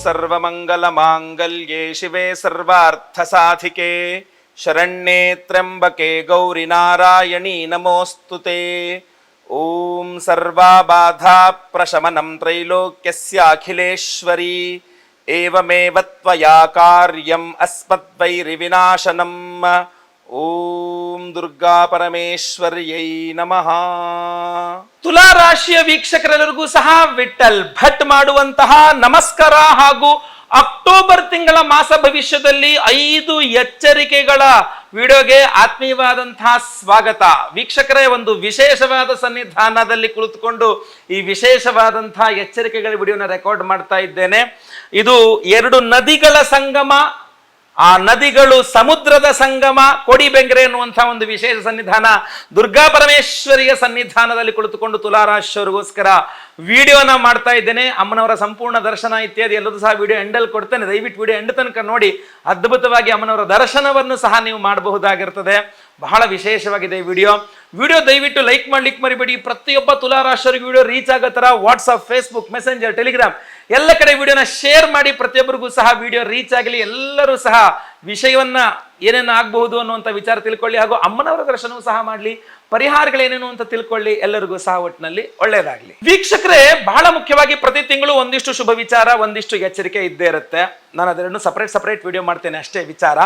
ಸರ್ವಮಂಗಲಮಾಂಗಲ್ಯೆ ಶಿವೆ ಸರ್ವಾರ್ಥಸಾಧಿಕೆ ಶರಣ್ಯೇ ತ್ರ್ಯಂಬಕೆ ಗೌರಿ ನಾರಾಯಣಿ ನಮೋಸ್ತುತೆ. ಓಂ ಸರ್ವಬಾಧಾ ಪ್ರಶಮನಂ ತ್ರೈಲೋಕ್ಯಸ್ಯಾಖಿಲೇಶ್ವರಿ ಏವಮೇವ ತ್ವಯಾ ಕಾರ್ಯಂ ಅಸ್ಮದ್ವೈರಿವಿನಾಶನಂ. ಓಂ ದುರ್ಗಾ ಪರಮೇಶ್ವರ್ಯೈ ನಮಃ. ತುಲಾ ರಾಶಿಯ ವೀಕ್ಷಕರೆಲ್ಲರಿಗೂ ಸಹ ವಿಠಲ್ ಭಟ್ ಮಾಡುವಂತಹ ನಮಸ್ಕಾರ ಹಾಗೂ ಅಕ್ಟೋಬರ್ ತಿಂಗಳ ಮಾಸ ಭವಿಷ್ಯದಲ್ಲಿ 5 ಎಚ್ಚರಿಕೆಗಳ ವಿಡಿಯೋಗೆ ಆತ್ಮೀಯವಾದಂತಹ ಸ್ವಾಗತ. ವೀಕ್ಷಕರೇ, ಒಂದು ವಿಶೇಷವಾದ ಸನ್ನಿಧಾನದಲ್ಲಿ ಕುಳಿತುಕೊಂಡು ಈ ವಿಶೇಷವಾದಂತಹ ಎಚ್ಚರಿಕೆಗಳ ವಿಡಿಯೋನ ರೆಕಾರ್ಡ್ ಮಾಡ್ತಾ ಇದ್ದೇನೆ. ಇದು 2 ನದಿಗಳ ಸಂಗಮ, ಆ ನದಿಗಳು ಸಮುದ್ರದ ಸಂಗಮ, ಕೊಡಿಬೆಂಗ್ರೆ ಎನ್ನುವಂತಹ ಒಂದು ವಿಶೇಷ ಸನ್ನಿಧಾನ, ದುರ್ಗಾ ಪರಮೇಶ್ವರಿಯ ಸನ್ನಿಧಾನದಲ್ಲಿ ಕುಳಿತುಕೊಂಡು ತುಲಾರಾಶಿಯವರಿಗೋಸ್ಕರ ವಿಡಿಯೋನ ಮಾಡ್ತಾ ಇದ್ದೇನೆ. ಅಮ್ಮನವರ ಸಂಪೂರ್ಣ ದರ್ಶನ ಇತ್ಯಾದಿ ಎಲ್ಲದೂ ಸಹ ವಿಡಿಯೋ ಎಂಡಲ್ಲಿ ಕೊಡ್ತೇನೆ. ದಯವಿಟ್ಟು ವಿಡಿಯೋ ಎಂಡ್ ತನಕ ನೋಡಿ. ಅದ್ಭುತವಾಗಿ ಅಮ್ಮನವರ ದರ್ಶನವನ್ನು ಸಹ ನೀವು ಮಾಡಬಹುದಾಗಿರ್ತದೆ. ಬಹಳ ವಿಶೇಷವಾಗಿದೆ ವಿಡಿಯೋ. ದಯವಿಟ್ಟು ಲೈಕ್ ಮಾಡ್ಲಿಕ್ಕೆ ಮರಿಬೇಡಿ. ಪ್ರತಿಯೊಬ್ಬ ತುಲಾರಾಶಿಯವರಿಗೆ ವಿಡಿಯೋ ರೀಚ್ ಆಗೋ ತರ ವಾಟ್ಸ್ಆಪ್, ಫೇಸ್ಬುಕ್, ಮೆಸೆಂಜರ್, ಟೆಲಿಗ್ರಾಮ್ ಎಲ್ಲ ಕಡೆ ವಿಡಿಯೋನ ಶೇರ್ ಮಾಡಿ. ಪ್ರತಿಯೊಬ್ಬರಿಗೂ ಸಹ ವಿಡಿಯೋ ರೀಚ್ ಆಗಲಿ. ಎಲ್ಲರೂ ಸಹ ವಿಷಯವನ್ನ ಏನೇನು ಆಗಬಹುದು ಅನ್ನುವಂಥ ವಿಚಾರ ತಿಳ್ಕೊಳ್ಳಿ, ಹಾಗೂ ಅಮ್ಮನವರ ದರ್ಶನವೂ ಸಹ ಮಾಡಲಿ, ಪರಿಹಾರಗಳೇನೇನು ಅಂತ ತಿಳ್ಕೊಳ್ಳಿ. ಎಲ್ಲರಿಗೂ ಸಹ ಒಟ್ಟಿನಲ್ಲಿ ಒಳ್ಳೇದಾಗ್ಲಿ. ವೀಕ್ಷಕರೇ, ಬಹಳ ಮುಖ್ಯವಾಗಿ ಪ್ರತಿ ತಿಂಗಳು ಒಂದಿಷ್ಟು ಶುಭ ವಿಚಾರ, ಒಂದಿಷ್ಟು ಎಚ್ಚರಿಕೆ ಇದ್ದೇ ಇರುತ್ತೆ. ನಾನು ಅದನ್ನು ಸಪರೇಟ್ ವಿಡಿಯೋ ಮಾಡ್ತೇನೆ ಅಷ್ಟೇ ವಿಚಾರ.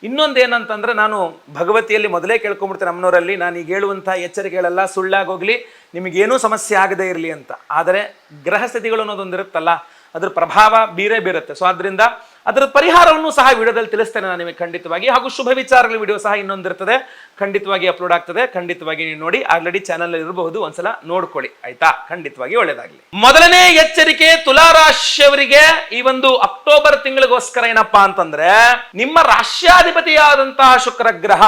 ಇನ್ನೊಂದು ಏನಂತಂದ್ರೆ, ನಾನು ಭಗವತಿಯಲ್ಲಿ ಮೊದಲೇ ಕೇಳ್ಕೊಂಡ್ಬಿಡ್ತೇನೆ ಅಮ್ಮನವರಲ್ಲಿ, ನಾನು ಈಗ ಹೇಳುವಂತಹ ಎಚ್ಚರಿಕೆಗಳೆಲ್ಲ ಸುಳ್ಳಾಗೋಗ್ಲಿ, ನಿಮಗೇನೂ ಸಮಸ್ಯೆ ಆಗದೇ ಇರಲಿ ಅಂತ. ಆದರೆ ಗ್ರಹ ಸ್ಥಿತಿಗಳು ಅನ್ನೋದೊಂದಿರುತ್ತಲ್ಲ, ಅದ್ರ ಪ್ರಭಾವ ಬೀರುತ್ತೆ. ಸೊ ಆದ್ರಿಂದ ಅದರ ಪರಿಹಾರವನ್ನು ಸಹ ವಿಡಿಯೋದಲ್ಲಿ ತಿಳಿಸ್ತೇನೆ ನಾನು ನಿಮಗೆ ಖಂಡಿತವಾಗಿ. ಹಾಗೂ ಶುಭ ವಿಚಾರಗಳ ವಿಡಿಯೋ ಸಹ ಇನ್ನೊಂದಿರ್ತದೆ, ಖಂಡಿತವಾಗಿ ಅಪ್ಲೋಡ್ ಆಗ್ತದೆ. ಖಂಡಿತವಾಗಿ ನೀವು ನೋಡಿ. ಆಲ್ರೆಡಿ ಚಾನಲ್ ಇರಬಹುದು, ಒಂದ್ಸಲ ನೋಡ್ಕೊಳ್ಳಿ ಆಯ್ತಾ. ಖಂಡಿತವಾಗಿ ಒಳ್ಳೇದಾಗ್ಲಿ. ಮೊದಲನೇ ಎಚ್ಚರಿಕೆ ತುಲಾರಾಶಿಯವರಿಗೆ ಈ ಒಂದು ಅಕ್ಟೋಬರ್ ತಿಂಗಳಿಗೋಸ್ಕರ ಏನಪ್ಪಾ ಅಂತಂದ್ರೆ, ನಿಮ್ಮ ರಾಶ್ಯಾಧಿಪತಿಯಾದಂತಹ ಶುಕ್ರ ಗ್ರಹ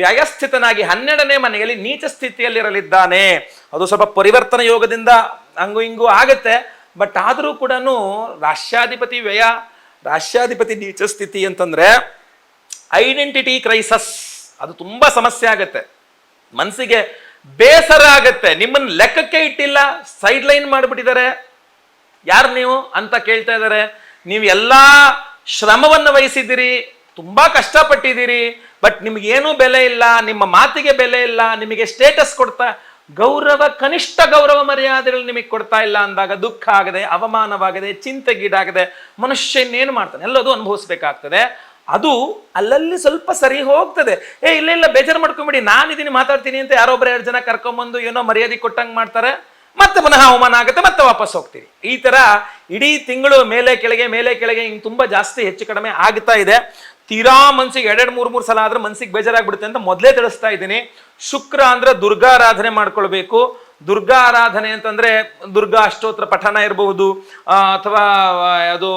ವ್ಯಯಸ್ಥಿತನಾಗಿ 12ನೇ ಮನೆಯಲ್ಲಿ ನೀಚ ಸ್ಥಿತಿಯಲ್ಲಿರಲಿದ್ದಾನೆ. ಅದು ಸ್ವಲ್ಪ ಪರಿವರ್ತನ ಯೋಗದಿಂದ ಹಂಗು ಹಿಂಗು ಆಗತ್ತೆ. ಬಟ್ ಆದರೂ ಕೂಡ ರಾಶ್ಯಾಧಿಪತಿ ವ್ಯಯ, ರಾಶ್ಯಾಧಿಪತಿ ನೀಚ ಸ್ಥಿತಿ ಅಂತಂದ್ರೆ ಐಡೆಂಟಿಟಿ ಕ್ರೈಸಸ್, ಅದು ತುಂಬಾ ಸಮಸ್ಯೆ ಆಗತ್ತೆ. ಮನಸ್ಸಿಗೆ ಬೇಸರ ಆಗತ್ತೆ. ನಿಮ್ಮನ್ನ ಲೆಕ್ಕಕ್ಕೆ ಇಟ್ಟಿಲ್ಲ, ಸೈಡ್ ಲೈನ್ ಮಾಡಿಬಿಟ್ಟಿದ್ದಾರೆ. ಯಾರು ನೀವು ಅಂತ ಕೇಳ್ತಾ ಇದ್ದಾರೆ. ನೀವು ಎಲ್ಲಾ ಶ್ರಮವನ್ನು ವಹಿಸಿದ್ದೀರಿ, ತುಂಬಾ ಕಷ್ಟಪಟ್ಟಿದ್ದೀರಿ, ಬಟ್ ನಿಮ್ಗೇನೂ ಬೆಲೆ ಇಲ್ಲ, ನಿಮ್ಮ ಮಾತಿಗೆ ಬೆಲೆ ಇಲ್ಲ, ನಿಮಗೆ ಸ್ಟೇಟಸ್ ಕೊಡ್ತಾ ಗೌರವ, ಕನಿಷ್ಠ ಗೌರವ ಮರ್ಯಾದೆಗಳು ನಿಮಗೆ ಕೊಡ್ತಾ ಇಲ್ಲ ಅಂದಾಗ ದುಃಖ ಆಗದೆ, ಅವಮಾನವಾಗದೆ, ಚಿಂತೆಗೀಡಾಗದೆ ಮನುಷ್ಯ ಇನ್ನೇನು ಮಾಡ್ತಾನೆ, ಎಲ್ಲದೂ ಅನುಭವಿಸ್ಬೇಕಾಗ್ತದೆ. ಅದು ಅಲ್ಲಲ್ಲಿ ಸ್ವಲ್ಪ ಸರಿ ಹೋಗ್ತದೆ. ಇಲ್ಲ ಬೇಜಾರು ಮಾಡ್ಕೊಂಬಿಡಿ, ನಾನಿದ್ದೀನಿ ಮಾತಾಡ್ತೀನಿ ಅಂತ ಯಾರೊಬ್ಬರು 2 ಜನ ಕರ್ಕೊಂಬಂದು ಏನೋ ಮರ್ಯಾದೆ ಕೊಟ್ಟಂಗೆ ಮಾಡ್ತಾರೆ, ಮತ್ತೆ ಪುನಃ ಅವಮಾನ ಆಗುತ್ತೆ, ಮತ್ತೆ ವಾಪಸ್ ಹೋಗ್ತೀರಿ. ಈ ತರ ಇಡೀ ತಿಂಗಳು ಮೇಲೆ ಕೆಳಗೆ ಹಿಂಗೆ ತುಂಬಾ ಜಾಸ್ತಿ ಹೆಚ್ಚು ಕಡಿಮೆ ಆಗ್ತಾ ಇದೆ. ತೀರಾ ಮನ್ಸಿಗೆ 2-3 ಸಲ ಆದ್ರೆ ಮನ್ಸಿಗೆ ಬೇಜಾರಾಗ್ಬಿಡುತ್ತೆ ಅಂತ ಮೊದಲೇ ತಿಳಿಸ್ತಾ ಇದ್ದೀನಿ. ಶುಕ್ರ ಅಂದ್ರೆ ದುರ್ಗಾರಾಧನೆ ಮಾಡ್ಕೊಳ್ಬೇಕು. ದುರ್ಗಾ ಆರಾಧನೆ ಅಂತಂದ್ರೆ ದುರ್ಗಾ ಅಷ್ಟೋತ್ರ ಪಠನ ಇರಬಹುದು, ಅಥವಾ ಅದು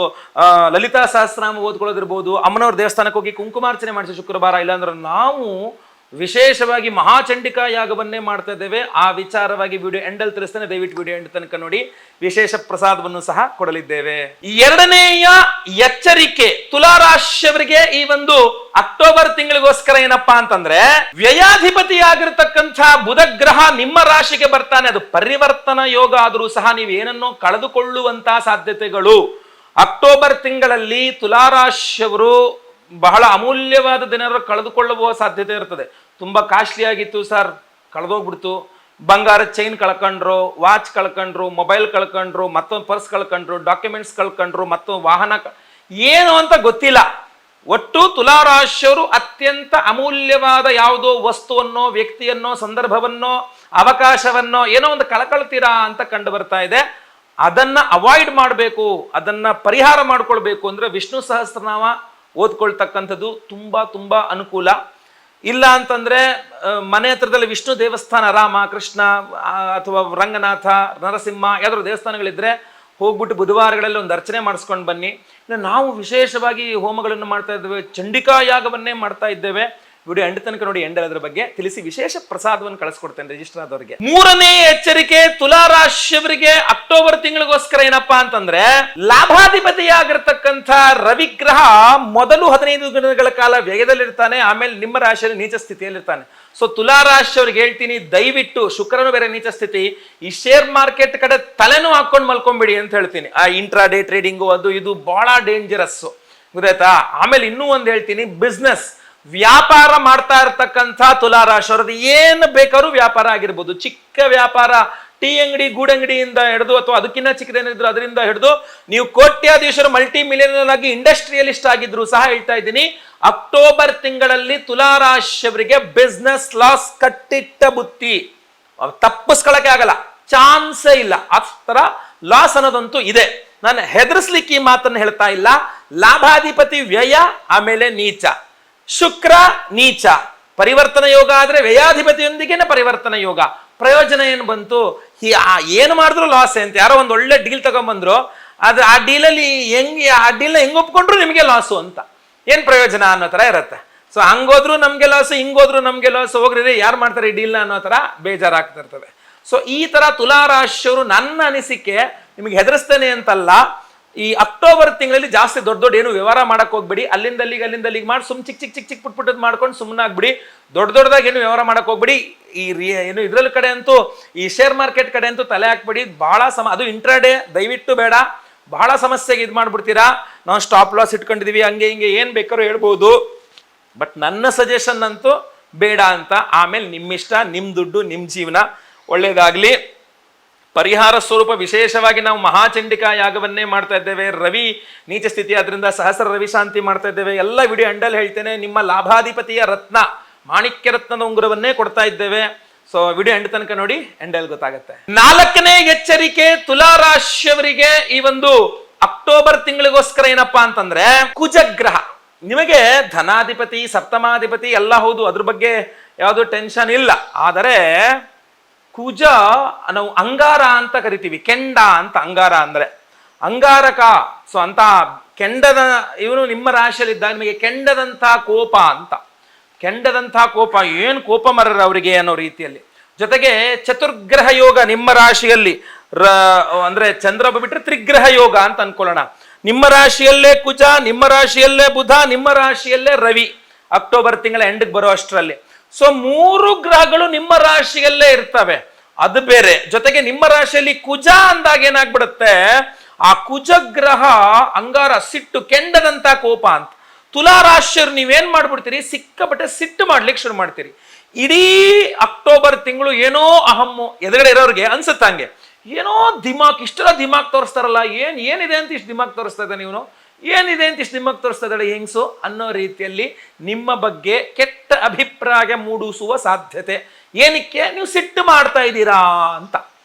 ಲಲಿತಾ ಸಹಸ್ರನಾಮ ಓದ್ಕೊಳ್ಳೋದಿರ್ಬೋದು. ಅಮ್ಮನವ್ರ ದೇವಸ್ಥಾನಕ್ಕೆ ಹೋಗಿ ಕುಂಕುಮಾರ್ಚನೆ ಮಾಡಿಸಿ ಶುಕ್ರವಾರ. ಇಲ್ಲಾಂದ್ರೆ ನಾವು ವಿಶೇಷವಾಗಿ ಮಹಾಚಂಡಿಕಾ ಯಾಗವನ್ನೇ ಮಾಡ್ತಾ ಇದ್ದೇವೆ. ಆ ವಿಚಾರವಾಗಿ ವಿಡಿಯೋ ಎಂಡಲ್ಲಿ ತಿಳಿಸ್ತೇನೆ. ದಯವಿಟ್ಟು ವಿಡಿಯೋ ಎಂಡ್ ತನಕ ನೋಡಿ. ವಿಶೇಷ ಪ್ರಸಾದವನ್ನು ಸಹ ಕೊಡಲಿದ್ದೇವೆ. 2ನೇಯ ಎಚ್ಚರಿಕೆ ತುಲಾರಾಶಿಯವರಿಗೆ ಈ ಒಂದು ಅಕ್ಟೋಬರ್ ತಿಂಗಳಿಗೋಸ್ಕರ ಏನಪ್ಪಾ ಅಂತಂದ್ರೆ, ವ್ಯಯಾಧಿಪತಿಯಾಗಿರ್ತಕ್ಕಂಥ ಬುಧ ಗ್ರಹ ನಿಮ್ಮ ರಾಶಿಗೆ ಬರ್ತಾನೆ. ಅದು ಪರಿವರ್ತನಾ ಯೋಗ ಆದರೂ ಸಹ ನೀವು ಏನನ್ನೋ ಕಳೆದುಕೊಳ್ಳುವಂತಹ ಸಾಧ್ಯತೆಗಳು. ಅಕ್ಟೋಬರ್ ತಿಂಗಳಲ್ಲಿ ತುಲಾರಾಶಿಯವರು ಬಹಳ ಅಮೂಲ್ಯವಾದ ದಿನ ಕಳೆದುಕೊಳ್ಳುವ ಸಾಧ್ಯತೆ ಇರ್ತದೆ. ತುಂಬಾ ಕಾಸ್ಟ್ಲಿ ಆಗಿತ್ತು ಸರ್, ಕಳೆದೋಗ್ಬಿಡ್ತು. ಬಂಗಾರದ ಚೈನ್ ಕಳ್ಕೊಂಡ್ರು, ವಾಚ್ ಕಳ್ಕೊಂಡ್ರು, ಮೊಬೈಲ್ ಕಳ್ಕೊಂಡ್ರು, ಮತ್ತೊಂದು ಪರ್ಸ್ ಕಳ್ಕೊಂಡ್ರು, ಡಾಕ್ಯುಮೆಂಟ್ಸ್ ಕಳ್ಕೊಂಡ್ರು, ಮತ್ತೊಂದು ವಾಹನ ಏನು ಅಂತ ಗೊತ್ತಿಲ್ಲ. ಒಟ್ಟು ತುಲಾರಾಶಿಯವರು ಅತ್ಯಂತ ಅಮೂಲ್ಯವಾದ ಯಾವುದೋ ವಸ್ತುವನ್ನೋ, ವ್ಯಕ್ತಿಯನ್ನೋ, ಸಂದರ್ಭವನ್ನೋ, ಅವಕಾಶವನ್ನೋ ಏನೋ ಒಂದು ಕಳ್ಕೊಳ್ತೀರಾ ಅಂತ ಕಂಡು ಬರ್ತಾ ಇದೆ. ಅದನ್ನ ಅವಾಯ್ಡ್ ಮಾಡಬೇಕು, ಅದನ್ನ ಪರಿಹಾರ ಮಾಡ್ಕೊಳ್ಬೇಕು ಅಂದ್ರೆ ವಿಷ್ಣು ಸಹಸ್ರನಾಮ ಓದ್ಕೊಳ್ತಕ್ಕಂಥದ್ದು ತುಂಬಾ ಅನುಕೂಲ. ಇಲ್ಲ ಅಂತಂದ್ರೆ ಮನೆ ಹತ್ರದಲ್ಲಿ ವಿಷ್ಣು ದೇವಸ್ಥಾನ, ರಾಮ, ಕೃಷ್ಣ ಅಥವಾ ರಂಗನಾಥ, ನರಸಿಂಹ ಯಾವ್ದಾದ್ರು ದೇವಸ್ಥಾನಗಳಿದ್ರೆ ಹೋಗ್ಬಿಟ್ಟು ಬುಧವಾರಗಳಲ್ಲಿ ಒಂದು ಅರ್ಚನೆ ಮಾಡಿಸ್ಕೊಂಡು ಬನ್ನಿ. ನಾವು ವಿಶೇಷವಾಗಿ ಹೋಮಗಳನ್ನು ಮಾಡ್ತಾ ಇದ್ದೇವೆ, ಚಂಡಿಕಾ ಯಾಗವನ್ನೇ ಮಾಡ್ತಾ ಇದ್ದೇವೆ. ವಿಡಿಯೋ ಎಂಡ್ ತನಕ ನೋಡಿ, ಎಂಡ್ ಅದ್ರ ಬಗ್ಗೆ ತಿಳಿಸಿ ವಿಶೇಷ ಪ್ರಸಾದವನ್ನು ಕಳಿಸ್ಕೊಡ್ತೇನೆ ರಿಜಿಸ್ಟರ್ ಆದವರಿಗೆ. ಮೂರನೇ ಎಚ್ಚರಿಕೆ ತುಲಾ ರಾಶಿಯವರಿಗೆ ಅಕ್ಟೋಬರ್ ತಿಂಗಳಿಗೋಸ್ಕರ ಏನಪ್ಪಾ ಅಂತಂದ್ರೆ, ಲಾಭಾಧಿಪತಿಯಾಗಿರ್ತಕ್ಕಂಥ ರವಿಗ್ರಹ ಮೊದಲು 15 ದಿನಗಳ ಕಾಲ ವ್ಯಯದಲ್ಲಿರ್ತಾನೆ, ಆಮೇಲೆ ನಿಮ್ಮ ರಾಶಿಯಲ್ಲಿ ನೀಚ ಸ್ಥಿತಿಯಲ್ಲಿರ್ತಾನೆ. ಸೊ ತುಲಾ ರಾಶಿಯವ್ರಿಗೆ ಹೇಳ್ತೀನಿ, ದಯವಿಟ್ಟು ಶುಕ್ರನು ಬೇರೆ ನೀಚ ಸ್ಥಿತಿ, ಈ ಶೇರ್ ಮಾರ್ಕೆಟ್ ಕಡೆ ತಲೆನೂ ಹಾಕೊಂಡು ಮಲ್ಕೊಂಬಿಡಿ ಅಂತ ಹೇಳ್ತೀನಿ. ಆ ಇಂಟ್ರಾ ಡೇ ಟ್ರೇಡಿಂಗು ಅದು ಇದು ಬಹಳ ಡೇಂಜರಸ್, ಗೊತ್ತಾಯ್ತಾ. ಆಮೇಲೆ ಇನ್ನೂ ಒಂದು ಹೇಳ್ತೀನಿ, ಬಿಸ್ನೆಸ್ ವ್ಯಾಪಾರ ಮಾಡ್ತಾ ಇರ್ತಕ್ಕಂಥ ತುಲಾ ರಾಶಿಯವ್ರದ್ದು ಏನು ಬೇಕಾದ್ರೂ ವ್ಯಾಪಾರ ಆಗಿರ್ಬೋದು, ಚಿಕ್ಕ ವ್ಯಾಪಾರ, ಟೀ ಅಂಗಡಿ ಗೂಡಂಗಡಿಯಿಂದ ಹಿಡಿದು ಅಥವಾ ಅದಕ್ಕಿಂತ ಚಿಕ್ಕದೇನಿದ್ರು ಅದರಿಂದ ಹಿಡಿದು ನೀವು ಕೋಟ್ಯಾಧೀಶರು ಮಲ್ಟಿ ಮಿಲಿಯನರ್ ಆಗಿ ಇಂಡಸ್ಟ್ರಿಯಲಿಸ್ಟ್ ಆಗಿದ್ರು ಸಹ ಹೇಳ್ತಾ ಇದ್ದೀನಿ, ಅಕ್ಟೋಬರ್ ತಿಂಗಳಲ್ಲಿ ತುಲಾ ರಾಶಿಯವರಿಗೆ ಬಿಸ್ನೆಸ್ ಲಾಸ್ ಕಟ್ಟಿಟ್ಟ ಬುತ್ತಿ, ತಪ್ಪಿಸ್ಕೊಳಕ್ಕೆ ಆಗಲ್ಲ, ಚಾನ್ಸೇ ಇಲ್ಲ. ಆ ತರ ಲಾಸ್ ಅನ್ನೋದಂತೂ ಇದೆ. ನಾನು ಹೆದರ್ಸ್ಲಿಕ್ಕೆ ಈ ಮಾತನ್ನು ಹೇಳ್ತಾ ಇಲ್ಲ. ಲಾಭಾಧಿಪತಿ ವ್ಯಯ, ಆಮೇಲೆ ನೀಚ, ಶುಕ್ರ ನೀಚ, ಪರಿವರ್ತನ ಯೋಗ ಆದ್ರೆ ವ್ಯಯಾಧಿಪತಿಯೊಂದಿಗೆನೆ ಪರಿವರ್ತನ ಯೋಗ. ಪ್ರಯೋಜನ ಏನು ಬಂತು? ಏನು ಮಾಡಿದ್ರು ಲಾಸ್ ಅಂತ. ಯಾರೋ ಒಂದು ಒಳ್ಳೆ ಡೀಲ್ ತಗೊಂಡ್ಬಂದ್ರು, ಆದ್ರೆ ಆ ಡೀಲಲ್ಲಿ ಆ ಡೀಲ್ನ ಹೆಂಗ್ ಒಪ್ಕೊಂಡ್ರು ನಿಮಗೆ ಲಾಸು ಅಂತ, ಏನ್ ಪ್ರಯೋಜನ ಅನ್ನೋ ತರ ಇರುತ್ತೆ. ಸೊ ಹಂಗೋದ್ರು ನಮ್ಗೆ ಲಾಸು, ಹಿಂಗೋದ್ರು ನಮ್ಗೆ ಲಾಸು, ಹೋಗ್ರಿ ಯಾರು ಮಾಡ್ತಾರೆ ಈ ಡೀಲ್ನ ಅನ್ನೋ ತರ ಬೇಜಾರಾಗ್ತಾ ಇರ್ತದೆ. ಸೊ ಈ ತರ ತುಲಾ ರಾಶಿಯವರು, ನನ್ನ ಅನಿಸಿಕೆ, ನಿಮಗೆ ಹೆದರಿಸ್ತೇನೆ ಅಂತಲ್ಲ, ಈ ಅಕ್ಟೋಬರ್ ತಿಂಗಳಲ್ಲಿ ಜಾಸ್ತಿ ದೊಡ್ಡ ಏನು ವ್ಯವಹಾರ ಮಾಡಕ್ ಹೋಗ್ಬಿಡಿ. ಅಲ್ಲಿಂದ ಅಲ್ಲಿಗೆ ಮಾಡಿ ಚಿಕ್ಕ ಚಿಕ್ಕ ಪುಟ್ಟದ್ ಮಾಡ್ಕೊಂಡು ಸುಮ್ಮನಾಗ್ಬಿಡಿ. ದೊಡ್ಡದಾಗಿ ಏನು ವ್ಯವಹಾರ ಮಾಡಕ್ ಹೋಗ್ಬಿಡಿ. ಈ ಏನು ಇದ್ರಲ್ಲಿ ಕಡೆ ಅಂತೂ, ಈ ಶೇರ್ ಮಾರ್ಕೆಟ್ ಕಡೆ ಅಂತೂ ತಲೆ ಹಾಕ್ಬಿಡಿ. ಬಹಳ ಅದು ಇಂಟ್ರಾಡೇ ದಯವಿಟ್ಟು ಬೇಡ, ಬಹಳ ಸಮಸ್ಯೆಗೆ ಇದು ಮಾಡ್ಬಿಡ್ತೀರಾ. ನಾವು ಸ್ಟಾಪ್ ಲಾಸ್ ಇಟ್ಕೊಂಡಿದೀವಿ, ಹಂಗೆ ಹಿಂಗೆ ಏನ್ ಬೇಕಾದ್ರೂ ಹೇಳ್ಬೋದು, ಬಟ್ ನನ್ನ ಸಜೆಷನ್ ಅಂತೂ ಬೇಡ ಅಂತ. ಆಮೇಲೆ ನಿಮ್ಮಿಷ್ಟ, ನಿಮ್ ದುಡ್ಡು, ನಿಮ್ ಜೀವನ. ಒಳ್ಳೇದಾಗ್ಲಿ. ಪರಿಹಾರ ಸ್ವರೂಪ ವಿಶೇಷವಾಗಿ ನಾವು ಮಹಾಚಂಡಿಕಾ ಯಾಗವನ್ನೇ ಮಾಡ್ತಾ ಇದ್ದೇವೆ. ರವಿ ನೀಚ ಸ್ಥಿತಿ, ಅದರಿಂದ ಸಹಸ್ರ ರವಿ ಶಾಂತಿ ಮಾಡ್ತಾ ಇದ್ದೇವೆ. ಎಲ್ಲ ವಿಡಿಯೋ ಅಂಡಲ್ ಹೇಳ್ತೇನೆ. ನಿಮ್ಮ ಲಾಭಾಧಿಪತಿಯ ರತ್ನ, ಮಾಣಿಕ್ಯ ರತ್ನದ ಉಂಗುರವನ್ನೇ ಕೊಡ್ತಾ ಇದ್ದೇವೆ. ಸೊ ವಿಡಿಯೋ ಎಂಡ್ ತನಕ ನೋಡಿ, ಎಂಡಲ್ಲಿ ಗೊತ್ತಾಗುತ್ತೆ. 4ನೇ ಎಚ್ಚರಿಕೆ ತುಲಾ ರಾಶಿಯವರಿಗೆ ಈ ಒಂದು ಅಕ್ಟೋಬರ್ ತಿಂಗಳಿಗೋಸ್ಕರ ಏನಪ್ಪಾ ಅಂತಂದ್ರೆ, ಕುಜಗ್ರಹ. ನಿಮಗೆ ಧನಾಧಿಪತಿ, ಸಪ್ತಮಾಧಿಪತಿ ಎಲ್ಲ ಹೌದು, ಅದ್ರ ಬಗ್ಗೆ ಯಾವುದು ಟೆನ್ಷನ್ ಇಲ್ಲ. ಆದರೆ ಕುಜ ನಾವು ಅಂಗಾರ ಅಂತ ಕರಿತೀವಿ, ಕೆಂಡ ಅಂತ. ಅಂಗಾರ ಅಂದ್ರೆ ಅಂಗಾರಕ. ಸೊ ಅಂತ ಕೆಂಡದ ಇವನು ನಿಮ್ಮ ರಾಶಿಯಲ್ಲಿದ್ದಾಗ ನಿಮಗೆ ಕೆಂಡದಂಥ ಕೋಪ ಅಂತ. ಕೆಂಡದಂಥ ಕೋಪ, ಏನು ಕೋಪ ಮರರ ಅವರಿಗೆ ಅನ್ನೋ ರೀತಿಯಲ್ಲಿ. ಜೊತೆಗೆ ಚತುರ್ಗ್ರಹ ಯೋಗ ನಿಮ್ಮ ರಾಶಿಯಲ್ಲಿ, ಅಂದ್ರೆ ಚಂದ್ರ ಬಿಟ್ರೆ ತ್ರಿಗ್ರಹ ಯೋಗ ಅಂತ ಅನ್ಕೊಳ್ಳೋಣ. ನಿಮ್ಮ ರಾಶಿಯಲ್ಲೇ ಕುಜ, ನಿಮ್ಮ ರಾಶಿಯಲ್ಲೇ ಬುಧ, ನಿಮ್ಮ ರಾಶಿಯಲ್ಲೇ ರವಿ. ಅಕ್ಟೋಬರ್ ತಿಂಗಳ ಎಂಡ್ಗೆ ಬರೋ ಅಷ್ಟರಲ್ಲಿ. ಸೊ 3 ಗ್ರಹಗಳು ನಿಮ್ಮ ರಾಶಿಯಲ್ಲೇ ಇರ್ತವೆ, ಅದು ಬೇರೆ. ಜೊತೆಗೆ ನಿಮ್ಮ ರಾಶಿಯಲ್ಲಿ ಕುಜ ಅಂದಾಗ ಏನಾಗ್ಬಿಡುತ್ತೆ, ಆ ಕುಜ ಗ್ರಹ ಅಂಗಾರ, ಸಿಟ್ಟು, ಕೆಂಡದಂತ ಕೋಪ ಅಂತ. ತುಲಾ ರಾಶಿಯರು ನೀವೇನ್ ಮಾಡ್ಬಿಡ್ತೀರಿ, ಸಿಕ್ಕಾಪಟ್ಟೆ ಸಿಟ್ಟು ಮಾಡ್ಲಿಕ್ಕೆ ಶುರು ಮಾಡ್ತೀರಿ. ಇಡೀ ಅಕ್ಟೋಬರ್ ತಿಂಗಳು ಏನೋ ಅಹಮ್ಮು ಎದುರುಗಡೆ ಇರೋರಿಗೆ ಅನ್ಸುತ್ತಂಗೆ, ಏನೋ ದಿಮಾಕ್, ಇಷ್ಟೆಲ್ಲ ದಿಮಾಕ್ ತೋರಿಸ್ತಾರಲ್ಲ, ಏನಿದೆ ಅಂತ ಇಷ್ಟು ದಿಮಾಕ್ ತೋರಿಸ್ತಾ ಇದ್ದಾನೆ ಇವನು, ಏನಿದೆ ಅಂತ ಇಷ್ಟು ದಿಮಾಕ್ ತೋರಿಸ್ತಾ ಇದ್ದಾಳೆ ಹೆಂಗ್ಸು ಅನ್ನೋ ರೀತಿಯಲ್ಲಿ ನಿಮ್ಮ ಬಗ್ಗೆ ಕೆಟ್ಟ ಅಭಿಪ್ರಾಯ ಮೂಡಿಸುವ ಸಾಧ್ಯತೆ. ಏನಕ್ಕೆ? ನೀವು ಸಿಟ್ಟು ಮಾಡ್ತಾ ಇದ್ದೀರಾ ಅಂತ.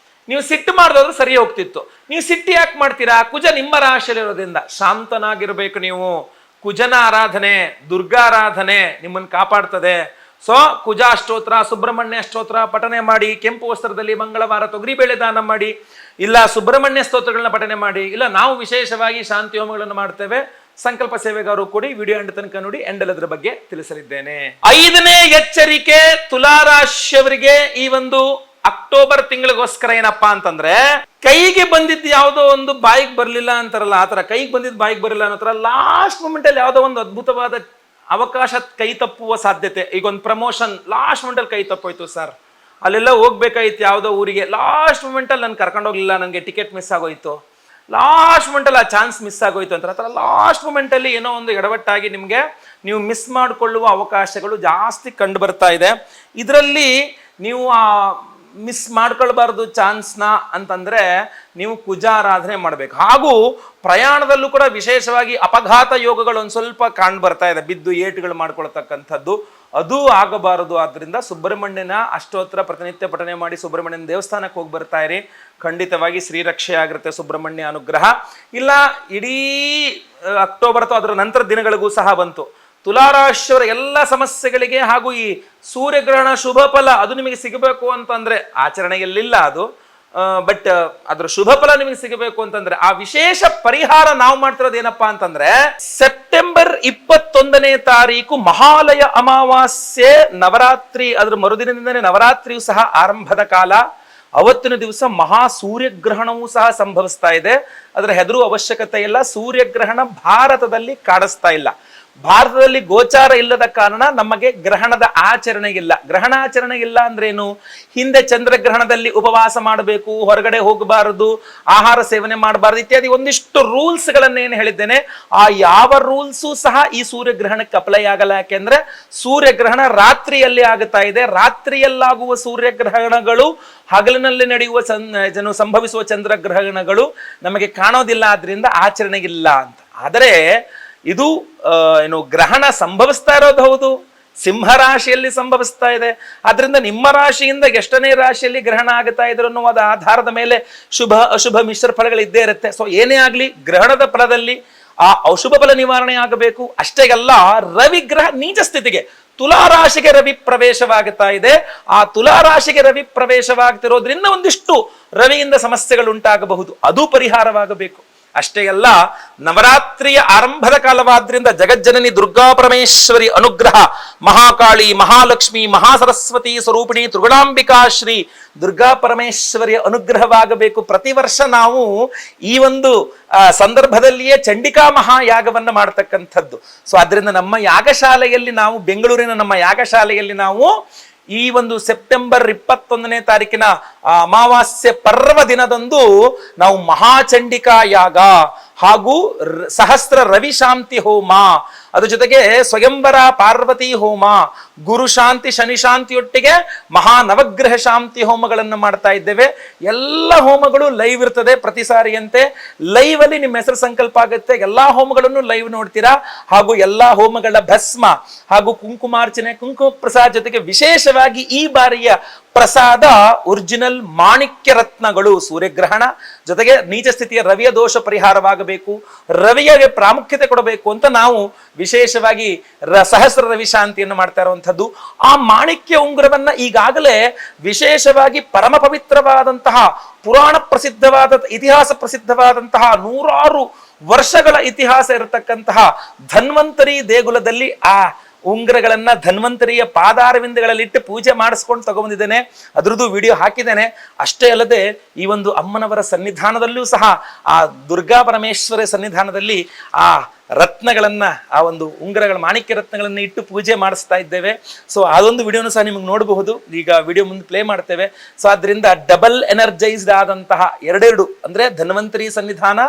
ನೀವು ಸಿಟ್ಟು ಮಾಡಿದ್ರೆ ಸರಿ ಹೋಗ್ತಿತ್ತು. ನೀವು ಸಿಟ್ಟು ಯಾಕೆ ಮಾಡ್ತೀರಾ? ಕುಜ ನಿಮ್ಮ ರಾಶಿಯಲ್ಲಿರೋದ್ರಿಂದ ಶಾಂತನಾಗಿರ್ಬೇಕು ನೀವು. ಕುಜನ ಆರಾಧನೆ, ದುರ್ಗಾರಾಧನೆ ನಿಮ್ಮನ್ನು ಕಾಪಾಡ್ತದೆ. ಸೊ ಕುಜ ಸ್ತೋತ್ರ, ಸುಬ್ರಹ್ಮಣ್ಯ ಸ್ತೋತ್ರ ಪಠನೆ ಮಾಡಿ, ಕೆಂಪು ವಸ್ತ್ರದಲ್ಲಿ ಮಂಗಳವಾರ ತೊಗರಿಬೇಳೆ ದಾನ ಮಾಡಿ, ಇಲ್ಲ ಸುಬ್ರಹ್ಮಣ್ಯ ಸ್ತೋತ್ರಗಳನ್ನ ಪಠನೆ ಮಾಡಿ, ಇಲ್ಲ ನಾವು ವಿಶೇಷವಾಗಿ ಶಾಂತಿ ಹೋಮಗಳನ್ನು ಮಾಡ್ತೇವೆ. ಸಂಕಲ್ಪ ಸೇವೆಗಾರರು ಕೂಡಿ. ವಿಡಿಯೋ ಎಂಡ್ ತನಕ ನೋಡಿ, ಎಂಡಲ್ ಅದರ ಬಗ್ಗೆ ತಿಳಿಸಲಿದ್ದೇನೆ. 5ನೇ ಎಚ್ಚರಿಕೆ ತುಲಾ ರಾಶಿಯವರಿಗೆ ಈ ಒಂದು ಅಕ್ಟೋಬರ್ ತಿಂಗಳಿಗೋಸ್ಕರ ಏನಪ್ಪಾ ಅಂತಂದ್ರೆ, ಕೈಗೆ ಬಂದಿದ್ದು ಯಾವುದೋ ಒಂದು ಬಾಯಿಗೆ ಬರ್ಲಿಲ್ಲ ಅಂತಾರಲ್ಲ, ಆತರ ಕೈಗೆ ಬಂದಿದ್ದು ಬಾಯಿಗೆ ಬರಲಿಲ್ಲ ಅನ್ನೋ ತರ ಲಾಸ್ಟ್ ಮೂಮೆಂಟ್ ಅಲ್ಲಿ ಯಾವುದೋ ಒಂದು ಅದ್ಭುತವಾದ ಅವಕಾಶ ಕೈ ತಪ್ಪುವ ಸಾಧ್ಯತೆ. ಈಗ ಒಂದು ಪ್ರಮೋಷನ್ ಲಾಸ್ಟ್ ಮೂಮೆಂಟ್ ಅಲ್ಲಿ ಕೈ ತಪ್ಪೋಯ್ತು ಸರ್, ಅಲ್ಲೆಲ್ಲ ಹೋಗ್ಬೇಕಾಯ್ತು ಯಾವುದೋ ಊರಿಗೆ, ಲಾಸ್ಟ್ ಮೂಮೆಂಟ್ ಅಲ್ಲಿ ನಾನು ಕರ್ಕೊಂಡು ಹೋಗ್ಲಿಲ್ಲ, ನನಗೆ ಟಿಕೆಟ್ ಮಿಸ್ ಆಗೋಯ್ತು, ಲಾಸ್ಟ್ ಮೂಮೆಂಟಲ್ಲಿ ಆ ಚಾನ್ಸ್ ಮಿಸ್ ಆಗೋಯ್ತು ಅಂತ. ಆ ಥರ ಲಾಸ್ಟ್ ಮೂಮೆಂಟಲ್ಲಿ ಏನೋ ಒಂದು ಎಡವಟ್ಟಾಗಿ ನಿಮಗೆ ನೀವು ಮಿಸ್ ಮಾಡಿಕೊಳ್ಳುವ ಅವಕಾಶಗಳು ಜಾಸ್ತಿ ಕಂಡು ಬರ್ತಾ ಇದೆ. ಇದರಲ್ಲಿ ನೀವು ಆ ಮಿಸ್ ಮಾಡ್ಕೊಳ್ಬಾರ್ದು ಚಾನ್ಸ್ನ ಅಂತಂದರೆ ನೀವು ಕುಜಾರಾಧನೆ ಮಾಡಬೇಕು. ಹಾಗೂ ಪ್ರಯಾಣದಲ್ಲೂ ಕೂಡ ವಿಶೇಷವಾಗಿ ಅಪಘಾತ ಯೋಗಗಳು ಒಂದು ಸ್ವಲ್ಪ ಕಂಡು ಬರ್ತಾ ಇದೆ, ಬಿದ್ದು ಏಟುಗಳು ಮಾಡ್ಕೊಳ್ತಕ್ಕಂಥದ್ದು, ಅದು ಆಗಬಾರದು. ಆದ್ದರಿಂದ ಸುಬ್ರಹ್ಮಣ್ಯನ ಅಷ್ಟೋತ್ತರ ಪ್ರತಿನಿತ್ಯ ಪಠನೆ ಮಾಡಿ ಸುಬ್ರಹ್ಮಣ್ಯನ ದೇವಸ್ಥಾನಕ್ಕೆ ಹೋಗಿ ಬರ್ತಾ ಇರಿ, ಖಂಡಿತವಾಗಿ ಶ್ರೀರಕ್ಷೆ ಆಗಿರುತ್ತೆ ಸುಬ್ರಹ್ಮಣ್ಯ ಅನುಗ್ರಹ. ಇಲ್ಲ ಇಡೀ ಅಕ್ಟೋಬರ್ ಅಥವಾ ಅದರ ನಂತರ ದಿನಗಳಿಗೂ ಸಹ ಬಂತು ತುಲಾರಾಶಿಯವರ ಎಲ್ಲ ಸಮಸ್ಯೆಗಳಿಗೆ ಹಾಗೂ ಈ ಸೂರ್ಯಗ್ರಹಣ ಶುಭ ಫಲ ಅದು ನಿಮಗೆ ಸಿಗಬೇಕು ಅಂತಂದ್ರೆ ಆಚರಣೆಯಲ್ಲಿಲ್ಲ, ಅದು ಬಟ್ ಅದ್ರ ಶುಭ ಫಲ ನಿಮಗೆ ಸಿಗಬೇಕು ಅಂತಂದ್ರೆ ಆ ವಿಶೇಷ ಪರಿಹಾರ ನಾವು ಮಾಡ್ತಿರೋದು ಏನಪ್ಪಾ ಅಂತಂದ್ರೆ ಸೆಪ್ಟೆಂಬರ್ 21ನೇ ತಾರೀಕು ಮಹಾಲಯ ಅಮಾವಾಸ್ಯೆ ನವರಾತ್ರಿ, ಅದ್ರ ಮರುದಿನದಿಂದನೇ ನವರಾತ್ರಿಯು ಸಹ ಆರಂಭದ ಕಾಲ. ಅವತ್ತಿನ ದಿವಸ ಮಹಾ ಸೂರ್ಯಗ್ರಹಣವೂ ಸಹ ಸಂಭವಿಸ್ತಾ ಇದೆ. ಅದರ ಹೆದರುವ ಅವಶ್ಯಕತೆ ಇಲ್ಲ. ಸೂರ್ಯಗ್ರಹಣ ಭಾರತದಲ್ಲಿ ಕಾಣಿಸ್ತಾ ಇಲ್ಲ. ಭಾರತದಲ್ಲಿ ಗೋಚಾರ ಇಲ್ಲದ ಕಾರಣ ನಮಗೆ ಗ್ರಹಣದ ಆಚರಣೆ ಇಲ್ಲ. ಗ್ರಹಣಾಚರಣೆ ಇಲ್ಲ ಅಂದ್ರೇನು? ಹಿಂದೆ ಚಂದ್ರಗ್ರಹಣದಲ್ಲಿ ಉಪವಾಸ ಮಾಡಬೇಕು, ಹೊರಗಡೆ ಹೋಗಬಾರದು, ಆಹಾರ ಸೇವನೆ ಮಾಡಬಾರದು ಇತ್ಯಾದಿ ಒಂದಿಷ್ಟು ರೂಲ್ಸ್ ಗಳನ್ನೇನು ಹೇಳಿದ್ದೇನೆ, ಆ ಯಾವ ರೂಲ್ಸು ಸಹ ಈ ಸೂರ್ಯಗ್ರಹಣಕ್ಕೆ ಅಪ್ಲೈ ಆಗಲ್ಲ. ಯಾಕೆಂದ್ರೆ ಸೂರ್ಯಗ್ರಹಣ ರಾತ್ರಿಯಲ್ಲಿ ಆಗುತ್ತಾ ಇದೆ. ರಾತ್ರಿಯಲ್ಲಾಗುವ ಸೂರ್ಯಗ್ರಹಣಗಳು ಹಗಲಿನಲ್ಲಿ ನಡೆಯುವ ಸಂಭವಿಸುವ ಚಂದ್ರಗ್ರಹಣಗಳು ನಮಗೆ ಕಾಣೋದಿಲ್ಲ, ಆದ್ರಿಂದ ಆಚರಣೆಗಿಲ್ಲ ಅಂತ. ಆದರೆ ಇದು ಏನು ಗ್ರಹಣ ಸಂಭವಿಸ್ತಾ ಇರೋದು ಹೌದು, ಸಿಂಹ ರಾಶಿಯಲ್ಲಿ ಸಂಭವಿಸ್ತಾ ಇದೆ. ಆದ್ರಿಂದ ನಿಮ್ಮ ರಾಶಿಯಿಂದ ಎಷ್ಟನೇ ರಾಶಿಯಲ್ಲಿ ಗ್ರಹಣ ಆಗುತ್ತಾ ಇದ್ರು ಅನ್ನುವ ಆಧಾರದ ಮೇಲೆ ಶುಭ ಅಶುಭ ಮಿಶ್ರ ಫಲಗಳು ಇದ್ದೇ ಇರುತ್ತೆ. ಸೊ ಏನೇ ಆಗ್ಲಿ ಗ್ರಹಣದ ಫಲದಲ್ಲಿ ಆ ಅಶುಭ ಫಲ ನಿವಾರಣೆ ಆಗಬೇಕು. ಅಷ್ಟೇ ಅಲ್ಲ, ರವಿ ಗ್ರಹ ನೀಚ ಸ್ಥಿತಿಗೆ ತುಲಾರಾಶಿಗೆ ರವಿ ಪ್ರವೇಶವಾಗುತ್ತಾ ಇದೆ. ಆ ತುಲಾರಾಶಿಗೆ ರವಿ ಪ್ರವೇಶವಾಗ್ತಿರೋದ್ರಿಂದ ಒಂದಿಷ್ಟು ರವಿಯಿಂದ ಸಮಸ್ಯೆಗಳು ಉಂಟಾಗಬಹುದು, ಅದು ಪರಿಹಾರವಾಗಬೇಕು. ಅಷ್ಟೇ ಅಲ್ಲ, ನವರಾತ್ರಿಯ ಆರಂಭದ ಕಾಲವಾದ್ರಿಂದ ಜಗಜ್ಜನನಿ ದುರ್ಗಾ ಪರಮೇಶ್ವರಿ ಅನುಗ್ರಹ, ಮಹಾಕಾಳಿ, ಮಹಾಲಕ್ಷ್ಮಿ, ಮಹಾಸರಸ್ವತಿ ಸ್ವರೂಪಿಣಿ ತ್ರಿಗುಣಾಂಬಿಕಾ ಶ್ರೀ ದುರ್ಗಾ ಪರಮೇಶ್ವರಿಯ ಅನುಗ್ರಹವಾಗಬೇಕು. ಪ್ರತಿ ವರ್ಷ ನಾವು ಈ ಒಂದು ಸಂದರ್ಭದಲ್ಲಿಯೇ ಚಂಡಿಕಾ ಮಹಾಯಾಗವನ್ನು ಮಾಡತಕ್ಕಂಥದ್ದು. ಸೊ ಅದರಿಂದ ನಮ್ಮ ಯಾಗಶಾಲೆಯಲ್ಲಿ ನಾವು, ಬೆಂಗಳೂರಿನ ನಮ್ಮ ಯಾಗಶಾಲೆಯಲ್ಲಿ ನಾವು ಈ ಒಂದು ಸೆಪ್ಟೆಂಬರ್ 21ನೇ ತಾರೀಕಿನ ಅಮಾವಾಸ್ಯೆ ಪರ್ವ ದಿನದಂದು ನಾವು ಮಹಾಚಂಡಿಕಾ ಯಾಗ ಹಾಗೂ ಸಹಸ್ರ ರವಿ ಶಾಂತಿ ಹೋಮ, ಅದ್ರ ಜೊತೆಗೆ ಸ್ವಯಂವರ ಪಾರ್ವತಿ ಹೋಮ, ಗುರು ಶಾಂತಿ ಶನಿ ಶಾಂತಿಯೊಟ್ಟಿಗೆ ಮಹಾ ನವಗ್ರಹ ಶಾಂತಿ ಹೋಮಗಳನ್ನು ಮಾಡ್ತಾ ಇದ್ದೇವೆ. ಎಲ್ಲ ಹೋಮಗಳು ಲೈವ್ ಇರ್ತದೆ. ಪ್ರತಿ ಸಾರಿಯಂತೆ ಲೈವ್ ಅಲ್ಲಿ ನಿಮ್ಮ ಹೆಸರು ಸಂಕಲ್ಪ ಆಗುತ್ತೆ. ಎಲ್ಲಾ ಹೋಮಗಳನ್ನು ಲೈವ್ ನೋಡ್ತೀರಾ. ಹಾಗೂ ಎಲ್ಲಾ ಹೋಮಗಳ ಭಸ್ಮ ಹಾಗೂ ಕುಂಕುಮಾರ್ಚನೆ, ಕುಂಕುಮ ಪ್ರಸಾದ ಜೊತೆಗೆ ವಿಶೇಷವಾಗಿ ಈ ಬಾರಿಯ ಪ್ರಸಾದ ಒರಿಜಿನಲ್ ಮಾಣಿಕ್ಯ ರತ್ನಗಳು. ಸೂರ್ಯಗ್ರಹಣ ಜೊತೆಗೆ ನೀಚ ಸ್ಥಿತಿಯ ರವಿಯ ದೋಷ ಪರಿಹಾರವಾಗಬೇಕು, ರವಿಗೆ ಪ್ರಾಮುಖ್ಯತೆ ಕೊಡಬೇಕು ಅಂತ ನಾವು ವಿಶೇಷವಾಗಿ ಸಹಸ್ರ ರವಿ ಶಾಂತಿಯನ್ನು ಮಾಡ್ತಾ ಇರುವಂತಹದ್ದು. ಆ ಮಾಣಿಕ್ಯ ಉಂಗುರವನ್ನ ಈಗಾಗಲೇ ವಿಶೇಷವಾಗಿ ಪರಮ ಪವಿತ್ರವಾದಂತಹ ಪುರಾಣ ಪ್ರಸಿದ್ಧವಾದ ಇತಿಹಾಸ ಪ್ರಸಿದ್ಧವಾದಂತಹ 100 ವರ್ಷಗಳ ಇತಿಹಾಸ ಇರತಕ್ಕಂತಹ ಧನ್ವಂತರಿ ದೇಗುಲದಲ್ಲಿ ಆ ಉಂಗುರಗಳನ್ನ ಧನ್ವಂತರಿಯ ಪಾದಾರವಿಂದಗಳಲ್ಲಿಟ್ಟು ಪೂಜೆ ಮಾಡಿಸ್ಕೊಂಡು ತಗೊಂಡಿದ್ದೇನೆ. ಅದ್ರದ್ದು ವಿಡಿಯೋ ಹಾಕಿದ್ದೇನೆ. ಅಷ್ಟೇ ಅಲ್ಲದೆ ಈ ಒಂದು ಅಮ್ಮನವರ ಸನ್ನಿಧಾನದಲ್ಲೂ ಸಹ, ಆ ದುರ್ಗಾ ಪರಮೇಶ್ವರ ಸನ್ನಿಧಾನದಲ್ಲಿ ಆ ರತ್ನಗಳನ್ನ, ಆ ಒಂದು ಉಂಗುರಗಳ ಮಾಣಿಕ್ಯ ರತ್ನಗಳನ್ನ ಇಟ್ಟು ಪೂಜೆ ಮಾಡಿಸ್ತಾ ಇದ್ದೇವೆ. ಸೊ ಅದೊಂದು ವಿಡಿಯೋನು ಸಹ ನಿಮಗೆ ನೋಡಬಹುದು. ಈಗ ವಿಡಿಯೋ ಮುಂದೆ ಪ್ಲೇ ಮಾಡ್ತೇವೆ. ಸೊ ಅದರಿಂದ ಡಬಲ್ ಎನರ್ಜೈಸ್ಡ್ ಆದಂತಹ ಎರಡೆರಡು, ಅಂದ್ರೆ ಧನ್ವಂತರಿ ಸನ್ನಿಧಾನ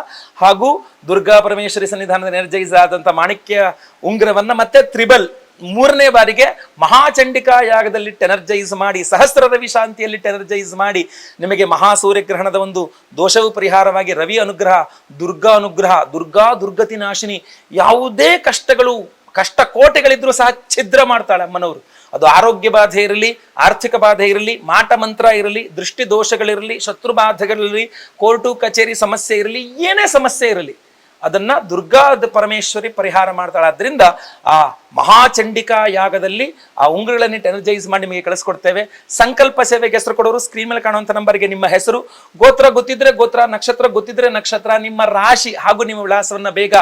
ಹಾಗೂ ದುರ್ಗಾ ಪರಮೇಶ್ವರಿ ಸನ್ನಿಧಾನದ ಎನರ್ಜೈಸ್ ಆದಂತಹ ಮಾಣಿಕ್ಯ ಉಂಗುರವನ್ನ ಮತ್ತೆ ತ್ರಿಬಲ್ 3ನೇ ಬಾರಿಗೆ ಮಹಾಚಂಡಿಕಾ ಯಾಗದಲ್ಲಿ ಎನರ್ಜೈಸ್ ಮಾಡಿ, ಸಹಸ್ರ ರವಿ ಶಾಂತಿಯಲ್ಲಿ ಎನರ್ಜೈಸ್ ಮಾಡಿ ನಿಮಗೆ ಮಹಾ ಸೂರ್ಯಗ್ರಹಣದ ಒಂದು ದೋಷವು ಪರಿಹಾರವಾಗಿ ರವಿ ಅನುಗ್ರಹ, ದುರ್ಗಾ ಅನುಗ್ರಹ, ದುರ್ಗತಿ ನಾಶಿನಿ, ಯಾವುದೇ ಕಷ್ಟಗಳು ಕಷ್ಟ ಕೋಟೆಗಳಿದ್ರೂ ಸಹ ಛಿದ್ರ ಮಾಡ್ತಾಳೆ ಅಮ್ಮನವರು. ಅದು ಆರೋಗ್ಯ ಬಾಧೆ ಇರಲಿ, ಆರ್ಥಿಕ ಬಾಧೆ ಇರಲಿ, ಮಾಟ ಮಂತ್ರ ಇರಲಿ, ದೃಷ್ಟಿ ದೋಷಗಳಿರಲಿ, ಶತ್ರು ಬಾಧೆಗಳಿರಲಿ, ಕೋರ್ಟು ಕಚೇರಿ ಸಮಸ್ಯೆ ಇರಲಿ, ಏನೇ ಸಮಸ್ಯೆ ಇರಲಿ ಅದನ್ನ ದುರ್ಗಾ ಪರಮೇಶ್ವರಿ ಪರಿಹಾರ ಮಾಡ್ತಾಳೆ. ಆದ್ರಿಂದ ಆ ಮಹಾಚಂಡಿಕಾ ಯಾಗದಲ್ಲಿ ಆ ಉಂಗುರಗಳನ್ನಿಟ್ಟು ಎನರ್ಜೈಸ್ ಮಾಡಿ ನಿಮಗೆ ಕಳಿಸ್ಕೊಡ್ತೇವೆ. ಸಂಕಲ್ಪ ಸೇವೆಗೆ ಹೆಸರು ಕೊಡೋರು ಸ್ಕ್ರೀನ್ ಮೇಲೆ ಕಾಣುವಂತ ನಂಬರ್ಗೆ ನಿಮ್ಮ ಹೆಸರು, ಗೋತ್ರ ಗೊತ್ತಿದ್ರೆ ಗೋತ್ರ, ನಕ್ಷತ್ರ ಗೊತ್ತಿದ್ರೆ ನಕ್ಷತ್ರ, ನಿಮ್ಮ ರಾಶಿ ಹಾಗೂ ನಿಮ್ಮ ವಿಳಾಸವನ್ನ ಬೇಗ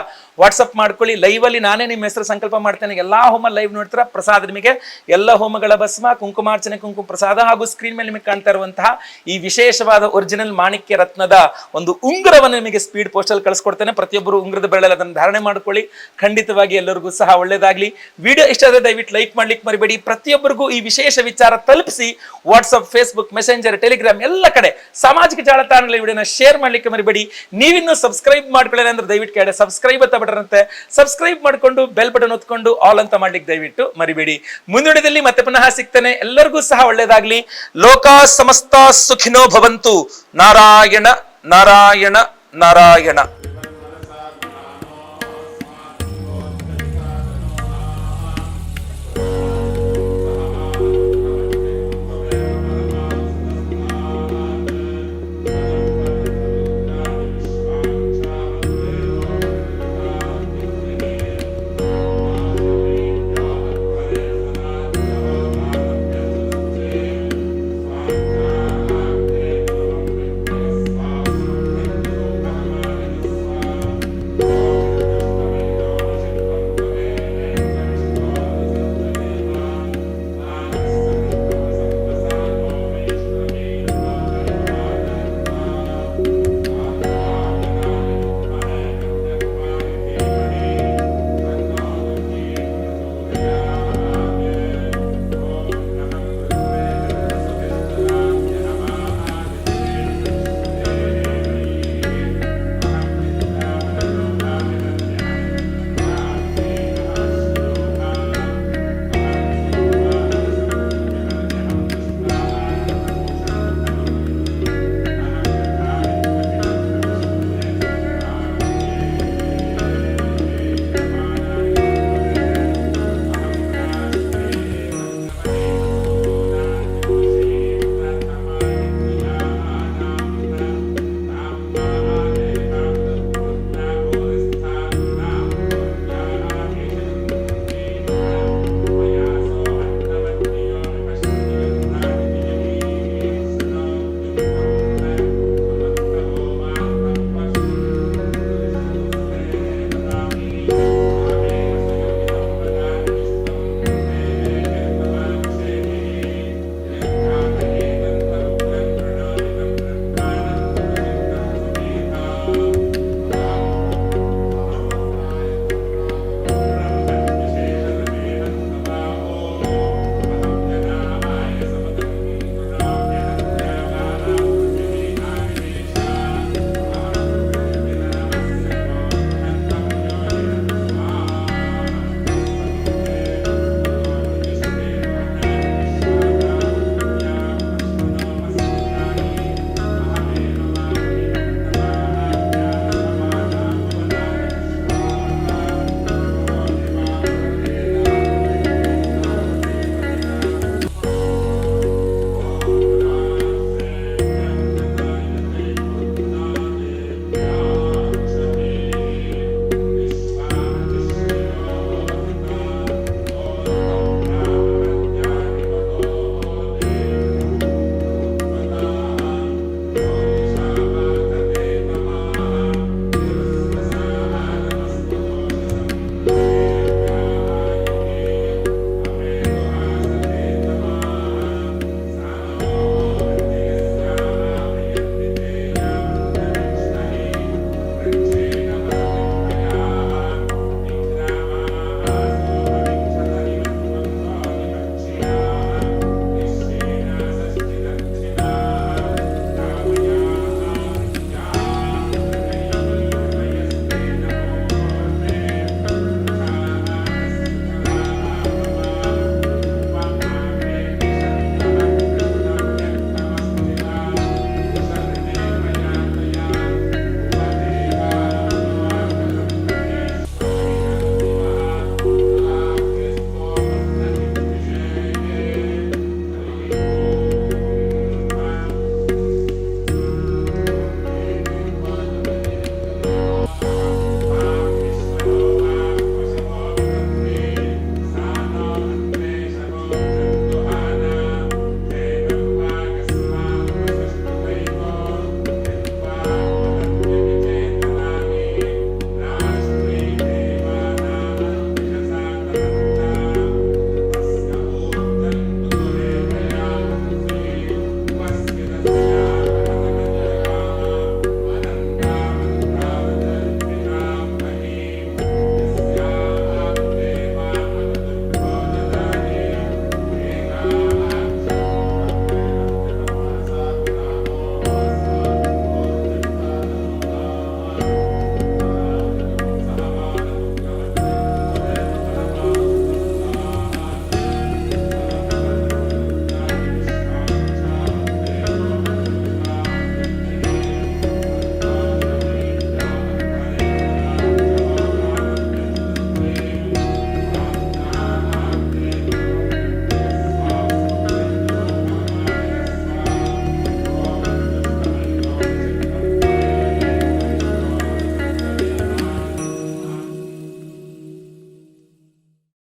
ವಾಟ್ಸಪ್ ಮಾಡ್ಕೊಳ್ಳಿ. ಲೈವ್ ಅಲ್ಲಿ ನಾನೇ ನಿಮ್ಮ ಹೆಸರು ಸಂಕಲ್ಪ ಮಾಡ್ತೇನೆ. ಎಲ್ಲಾ ಹೋಮ ಲೈವ್ ನೋಡ್ತೀರಾ. ಪ್ರಸಾದ ನಿಮಗೆ ಎಲ್ಲ ಹೋಮಗಳ ಭಸ್ಮ, ಕುಂಕುಮಾರ್ಚನೆ, ಕುಂಕುಮ ಪ್ರಸಾದ ಹಾಗೂ ಸ್ಕ್ರೀನ್ ಮೇಲೆ ನಿಮಗೆ ಕಾಣ್ತಾ ಇರುವಂತಹ ಈ ವಿಶೇಷವಾದ ಒರಿಜಿನಲ್ ಮಾಣಿಕ್ಯ ರತ್ನದ ಒಂದು ಉಂಗುರವನ್ನು ನಿಮಗೆ ಸ್ಪೀಡ್ ಪೋಸ್ಟ್ ಅಲ್ಲಿ ಕಳಿಸ್ಕೊಡ್ತೇನೆ. ಪ್ರತಿಯೊಬ್ಬರು ಉಂಗುರದ ಬೆರಳಲ್ಲಿ ಅದನ್ನು ಧಾರಣೆ ಮಾಡ್ಕೊಳ್ಳಿ. ಖಂಡಿತವಾಗಿ ಎಲ್ಲರಿಗೂ ಸಹ ಒಳ್ಳೇದಾಗ್ಲಿ. ವಿಡಿಯೋ ಇಷ್ಟ ಆದರೆ ದಯವಿಟ್ಟು ಲೈಕ್ ಮಾಡ್ಲಿಕ್ಕೆ ಮರಿಬೇಡಿ. ಪ್ರತಿಯೊಬ್ಬರಿಗೂ ಈ ವಿಶೇಷ ವಿಚಾರ ತಲುಪಿಸಿ. ವಾಟ್ಸ್ಆಪ್, ಫೇಸ್ಬುಕ್, ಮೆಸೆಂಜರ್, ಟೆಲಿಗ್ರಾಮ್ ಎಲ್ಲ ಕಡೆ ಸಾಮಾಜಿಕ ಜಾಲತಾಣಗಳಲ್ಲಿ ವಿಡಿಯೋನ ಶೇರ್ ಮಾಡ್ಲಿಕ್ಕೆ ಮರಿಬೇಡಿ. ನೀವಿನ್ನೂ ಸಬ್ಸ್ಕ್ರೈಬ್ ಮಾಡ್ಕೊಳ್ಳಿ ಅಂದ್ರೆ ದಯವಿಟ್ಟು ಕೆಳಗಡೆ ಸಬ್ಸ್ಕ್ರೈಬ್ ಅಂತ ಬಟನ್ ಇರುತ್ತೆ, ಸಬ್ಸ್ಕ್ರೈಬ್ ಮಾಡ್ಕೊಂಡು ಬೆಲ್ ಬಟನ್ ಒತ್ಕೊಂಡು ಆಲ್ ಅಂತ ಮಾಡ್ಲಿಕ್ಕೆ ದಯವಿಟ್ಟು ಮರಿಬೇಡಿ. ಮುಂದುವರಿದಲ್ಲಿ ಮತ್ತೆ ಪುನಃ ಸಿಗ್ತೇನೆ. ಎಲ್ಲರಿಗೂ ಸಹ ಒಳ್ಳೇದಾಗ್ಲಿ. ಲೋಕಾ ಸಮಸ್ತ ಸುಖಿನೋ ಭವಂತು. ನಾರಾಯಣ ನಾರಾಯಣ ನಾರಾಯಣ.